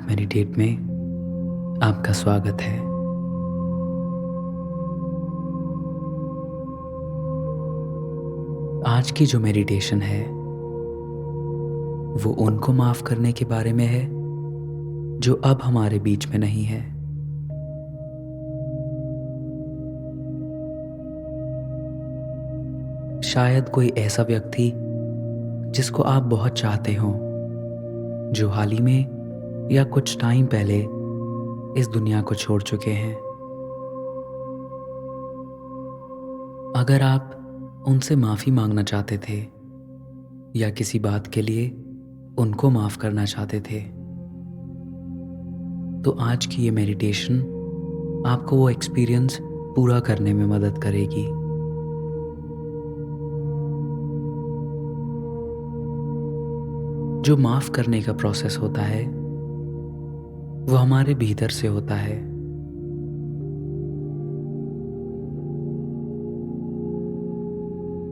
Meditate में आपका स्वागत है। आज की जो मेडिटेशन है वो उनको माफ करने के बारे में है जो अब हमारे बीच में नहीं है। शायद कोई ऐसा व्यक्ति जिसको आप बहुत चाहते हो, जो हाल ही में या कुछ टाइम पहले इस दुनिया को छोड़ चुके हैं। अगर आप उनसे माफ़ी मांगना चाहते थे या किसी बात के लिए उनको माफ़ करना चाहते थे, तो आज की ये मेडिटेशन आपको वो एक्सपीरियंस पूरा करने में मदद करेगी। जो माफ़ करने का प्रोसेस होता है वो हमारे भीतर से होता है।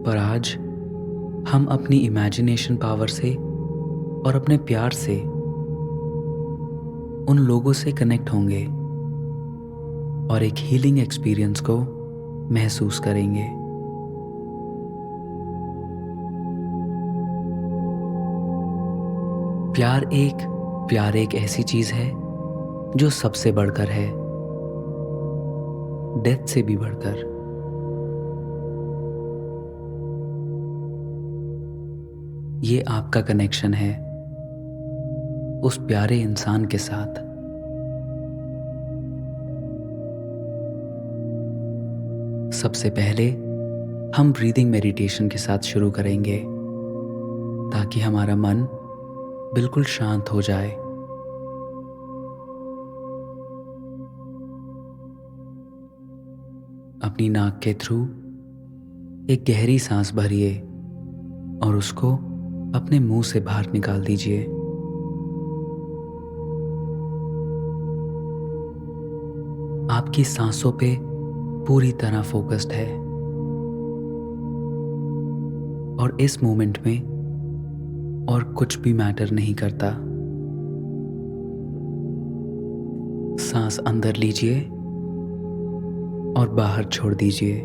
पर आज हम अपनी इमेजिनेशन पावर से और अपने प्यार से उन लोगों से कनेक्ट होंगे और एक हीलिंग एक्सपीरियंस को महसूस करेंगे। प्यार एक ऐसी चीज है जो सबसे बढ़कर है, डेथ से भी बढ़कर। ये आपका कनेक्शन है उस प्यारे इंसान के साथ। सबसे पहले हम ब्रीदिंग मेडिटेशन के साथ शुरू करेंगे ताकि हमारा मन बिल्कुल शांत हो जाए। अपनी नाक के थ्रू एक गहरी सांस भरिए और उसको अपने मुंह से बाहर निकाल दीजिए। आपकी सांसों पे पूरी तरह फोकस्ड है और इस मोमेंट में और कुछ भी मैटर नहीं करता। सांस अंदर लीजिए और बाहर छोड़ दीजिए।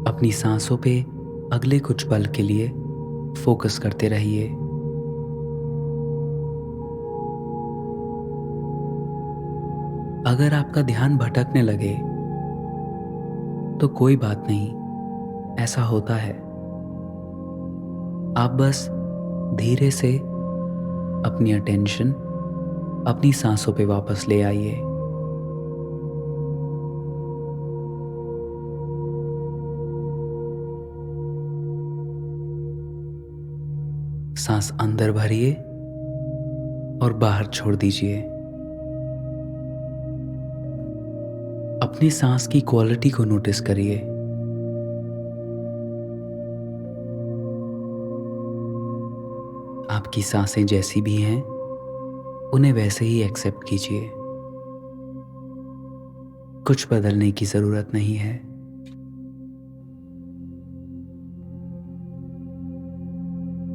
अपनी सांसों पे अगले कुछ पल के लिए फोकस करते रहिए। अगर आपका ध्यान भटकने लगे तो कोई बात नहीं, ऐसा होता है। आप बस धीरे से अपनी अटेंशन अपनी सांसों पे वापस ले आइए। सांस अंदर भरिए और बाहर छोड़ दीजिए। अपनी सांस की क्वालिटी को नोटिस करिए। आपकी सांसें जैसी भी हैं उन्हें वैसे ही एक्सेप्ट कीजिए। कुछ बदलने की जरूरत नहीं है।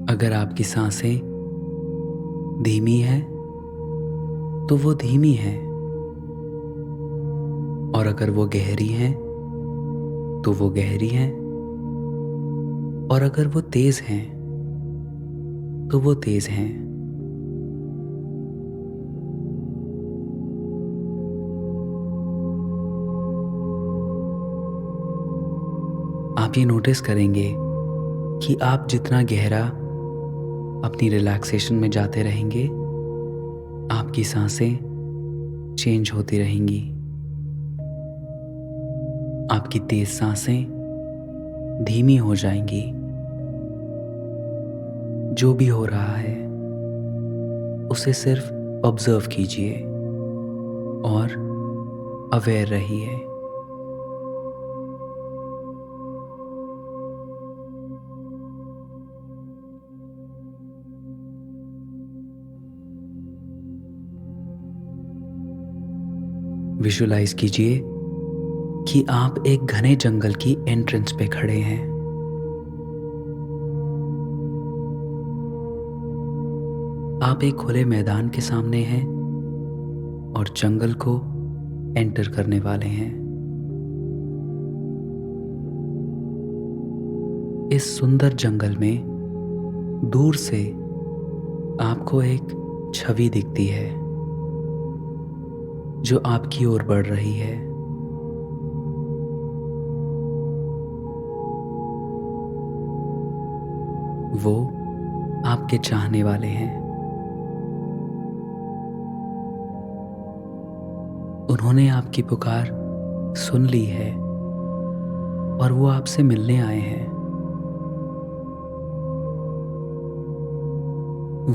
अगर आपकी सांसें धीमी हैं तो वो धीमी हैं, और अगर वो गहरी हैं तो वो गहरी हैं, और अगर वो तेज हैं तो वो तेज हैं। आप ये नोटिस करेंगे कि आप जितना गहरा अपनी रिलैक्सेशन में जाते रहेंगे, आपकी सांसें चेंज होती रहेंगी। आपकी तेज सांसें धीमी हो जाएंगी। जो भी हो रहा है उसे सिर्फ ऑब्जर्व कीजिए और अवेयर रहिए। विजुलाइज कीजिए कि आप एक घने जंगल की एंट्रेंस पे खड़े हैं। आप एक खुले मैदान के सामने हैं और जंगल को एंटर करने वाले हैं। इस सुंदर जंगल में दूर से आपको एक छवि दिखती है जो आपकी ओर बढ़ रही है। वो आपके चाहने वाले हैं। उन्होंने आपकी पुकार सुन ली है और वो आपसे मिलने आए हैं।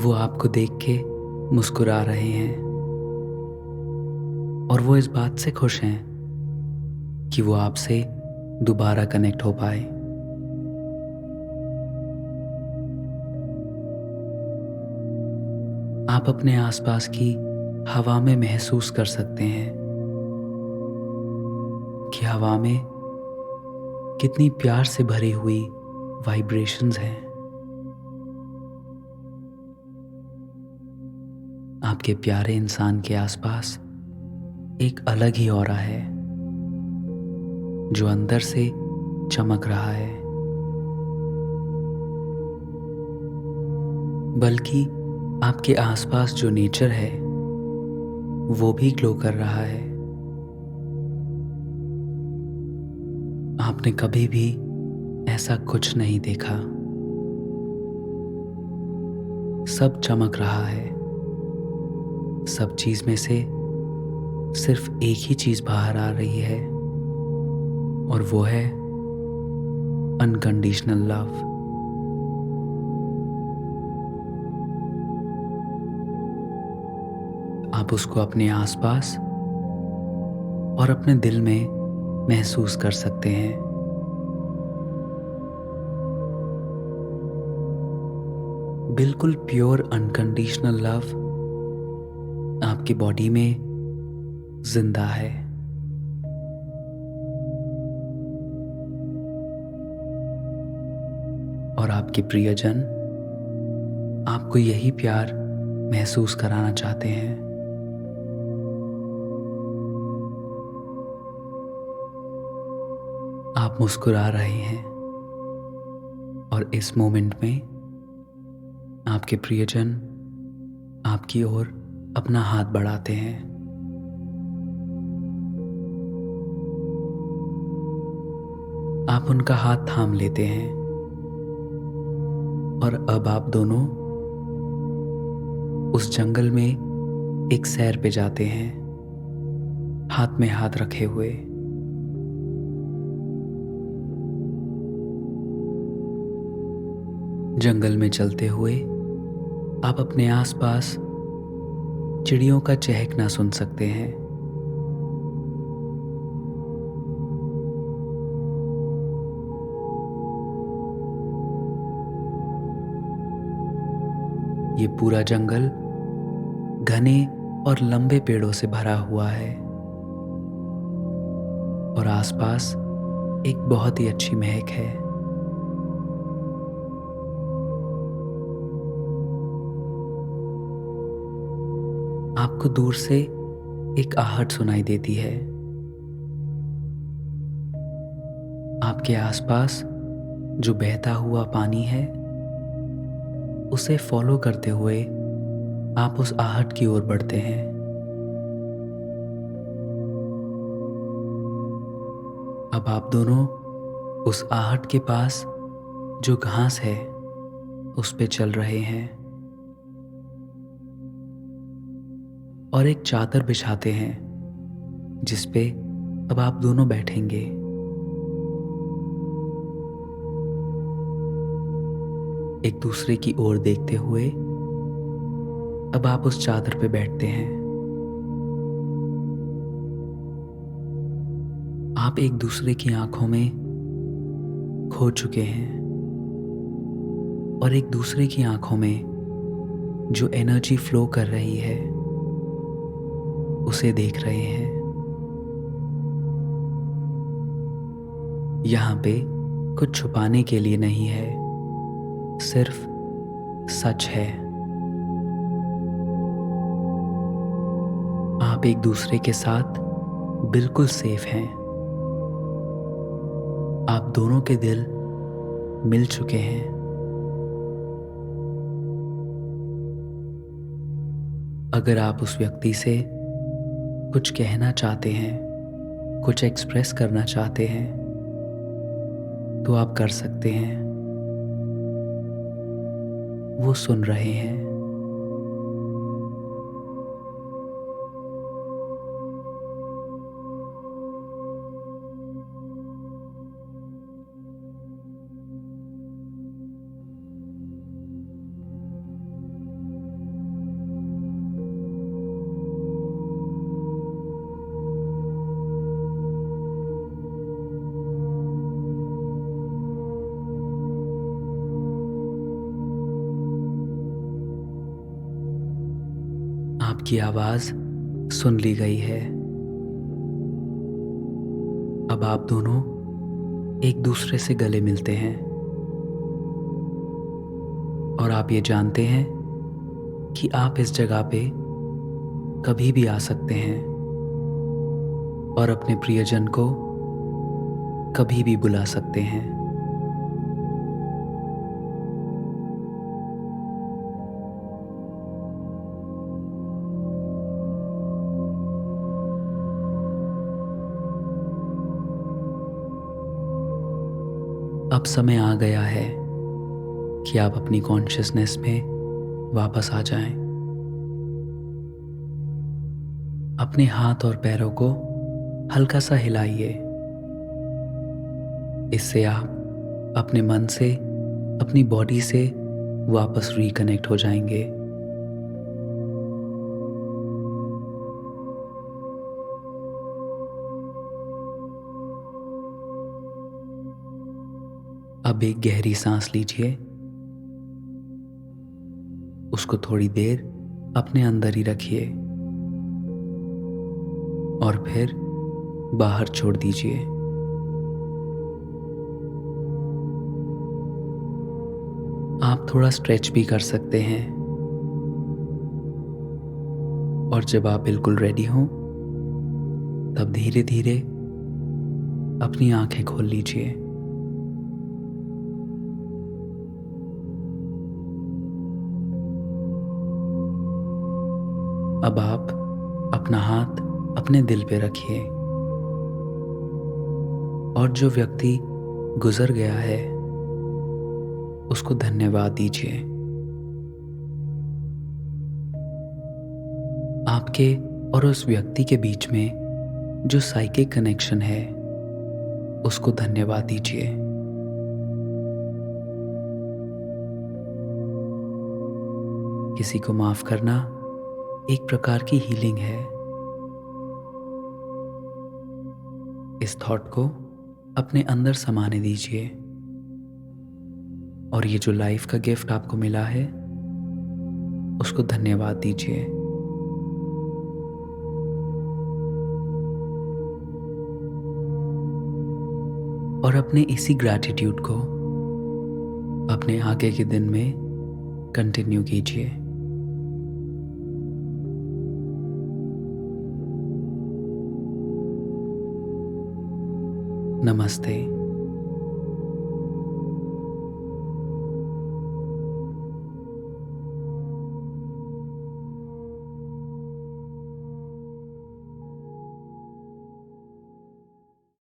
वो आपको देख के मुस्कुरा रहे हैं और वो इस बात से खुश हैं कि वो आपसे दोबारा कनेक्ट हो पाए। आप अपने आसपास की हवा में महसूस कर सकते हैं कि हवा में कितनी प्यार से भरी हुई वाइब्रेशंस हैं। आपके प्यारे इंसान के आसपास एक अलग ही ऑरा है जो अंदर से चमक रहा है, बल्कि आपके आसपास जो नेचर है वो भी ग्लो कर रहा है। आपने कभी भी ऐसा कुछ नहीं देखा। सब चमक रहा है। सब चीज में से सिर्फ एक ही चीज बाहर आ रही है और वो है अनकंडीशनल लव। आप उसको अपने आसपास और अपने दिल में महसूस कर सकते हैं। बिल्कुल प्योर अनकंडीशनल लव आपकी बॉडी में जिंदा है। और आपके प्रियजन आपको यही प्यार महसूस कराना चाहते हैं। आप मुस्कुरा रहे हैं और इस मोमेंट में आपके प्रियजन आपकी ओर अपना हाथ बढ़ाते हैं। आप उनका हाथ थाम लेते हैं और अब आप दोनों उस जंगल में एक सैर पे जाते हैं, हाथ में हाथ रखे हुए। जंगल में चलते हुए आप अपने आसपास चिड़ियों का चहकना सुन सकते हैं। ये पूरा जंगल घने और लंबे पेड़ों से भरा हुआ है और आसपास एक बहुत ही अच्छी महक है। आपको दूर से एक आहट सुनाई देती है। आपके आसपास जो बहता हुआ पानी है उसे फॉलो करते हुए आप उस आहट की ओर बढ़ते हैं। अब आप दोनों उस आहट के पास जो घास है उस पे चल रहे हैं और एक चादर बिछाते हैं जिस पे अब आप दोनों बैठेंगे। एक दूसरे की ओर देखते हुए अब आप उस चादर पे बैठते हैं। आप एक दूसरे की आंखों में खो चुके हैं और एक दूसरे की आंखों में जो एनर्जी फ्लो कर रही है उसे देख रहे हैं। यहाँ पे कुछ छुपाने के लिए नहीं है, सिर्फ सच है। आप एक दूसरे के साथ बिल्कुल सेफ हैं। आप दोनों के दिल मिल चुके हैं। अगर आप उस व्यक्ति से कुछ कहना चाहते हैं, कुछ एक्सप्रेस करना चाहते हैं, तो आप कर सकते हैं। वो सुन रहे हैं। आपकी आवाज़ सुन ली गई है। अब आप दोनों एक दूसरे से गले मिलते हैं और आप ये जानते हैं कि आप इस जगह पे कभी भी आ सकते हैं और अपने प्रियजन को कभी भी बुला सकते हैं। अब समय आ गया है कि आप अपनी कॉन्शियसनेस में वापस आ जाएं। अपने हाथ और पैरों को हल्का सा हिलाइए। इससे आप अपने मन से, अपनी बॉडी से वापस रिकनेक्ट हो जाएंगे। अब एक गहरी सांस लीजिए। उसको थोड़ी देर अपने अंदर ही रखिए और फिर बाहर छोड़ दीजिए। आप थोड़ा स्ट्रेच भी कर सकते हैं और जब आप बिल्कुल रेडी हों तब धीरे धीरे अपनी आंखें खोल लीजिए। अब आप अपना हाथ अपने दिल पे रखिए और जो व्यक्ति गुजर गया है उसको धन्यवाद दीजिए। आपके और उस व्यक्ति के बीच में जो साइकिक कनेक्शन है उसको धन्यवाद दीजिए। किसी को माफ करना एक प्रकार की हीलिंग है। इस थॉट को अपने अंदर समाने दीजिए और ये जो लाइफ का गिफ्ट आपको मिला है उसको धन्यवाद दीजिए। और अपने इसी ग्रैटिट्यूड को अपने आगे के दिन में कंटिन्यू कीजिए। नमस्ते।